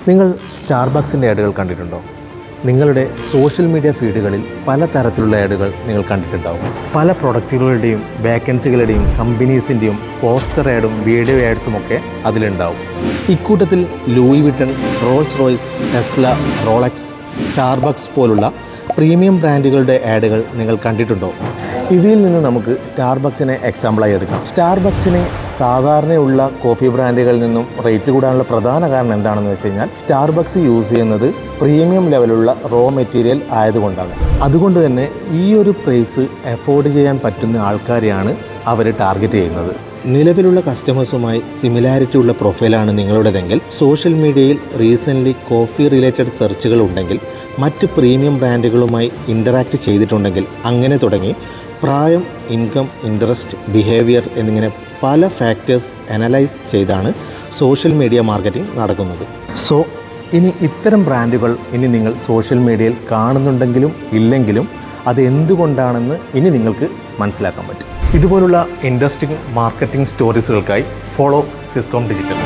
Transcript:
നിങ്ങൾ സ്റ്റാർബക്സിൻ്റെ ആഡുകൾ കണ്ടിട്ടുണ്ടോ? നിങ്ങളുടെ സോഷ്യൽ മീഡിയ ഫീഡുകളിൽ പല തരത്തിലുള്ള ആഡുകൾ നിങ്ങൾ കണ്ടിട്ടുണ്ടാവും. പല പ്രൊഡക്റ്റുകളുടെയും വേക്കൻസികളുടെയും കമ്പനീസിൻ്റെയും പോസ്റ്റർ ആഡും വീഡിയോ ആഡ്സുമൊക്കെ അതിലുണ്ടാവും. ഇക്കൂട്ടത്തിൽ Louis Vuitton, Rolls Royce, Tesla, Rolex, Starbucks പോലുള്ള പ്രീമിയം ബ്രാൻഡുകളുടെ ആഡുകൾ നിങ്ങൾ കണ്ടിട്ടുണ്ടോ? ഇവയിൽ നിന്ന് നമുക്ക് സ്റ്റാർബക്സിനെ എക്സാമ്പിളായി എടുക്കാം. സ്റ്റാർബക്സിന് സാധാരണയുള്ള കോഫി ബ്രാൻഡുകളിൽ നിന്നും റേറ്റ് കൂടാനുള്ള പ്രധാന കാരണം എന്താണെന്ന് വെച്ച് കഴിഞ്ഞാൽ സ്റ്റാർബക്സ് യൂസ് ചെയ്യുന്നത് പ്രീമിയം ലെവലുള്ള റോ മെറ്റീരിയൽ ആയതുകൊണ്ടാണ്. അതുകൊണ്ട് തന്നെ ഈ ഒരു പ്രൈസ് അഫോർഡ് ചെയ്യാൻ പറ്റുന്ന ആൾക്കാരെയാണ് അവർ ടാർഗറ്റ് ചെയ്യുന്നത്. നിലവിലുള്ള കസ്റ്റമേഴ്സുമായി സിമിലാരിറ്റി ഉള്ള പ്രൊഫൈലാണ് നിങ്ങളുടേതെങ്കിൽ, സോഷ്യൽ മീഡിയയിൽ റീസെൻ്റ്ലി കോഫി റിലേറ്റഡ് സെർച്ചുകൾ ഉണ്ടെങ്കിൽ, മറ്റ് പ്രീമിയം ബ്രാൻഡുകളുമായി ഇൻ്ററാക്റ്റ് ചെയ്തിട്ടുണ്ടെങ്കിൽ, അങ്ങനെ തുടങ്ങി പ്രായം, ഇൻകം, ഇൻട്രസ്റ്റ്, ബിഹേവിയർ എന്നിങ്ങനെ പല ഫാക്ടേഴ്സ് അനലൈസ് ചെയ്താണ് സോഷ്യൽ മീഡിയ മാർക്കറ്റിംഗ് നടക്കുന്നത്. സോ ഇനി ഇത്തരം ബ്രാൻഡുകൾ ഇനി നിങ്ങൾ സോഷ്യൽ മീഡിയയിൽ കാണുന്നുണ്ടെങ്കിലും ഇല്ലെങ്കിലും അത് എന്തുകൊണ്ടാണെന്ന് ഇനി നിങ്ങൾക്ക് മനസ്സിലാക്കാൻ പറ്റും. ഇതുപോലുള്ള ഇൻട്രസ്റ്റിംഗ് മാർക്കറ്റിംഗ് സ്റ്റോറീസുകൾക്കായി ഫോളോ സിസ്കോം ഡിജിറ്റൽ.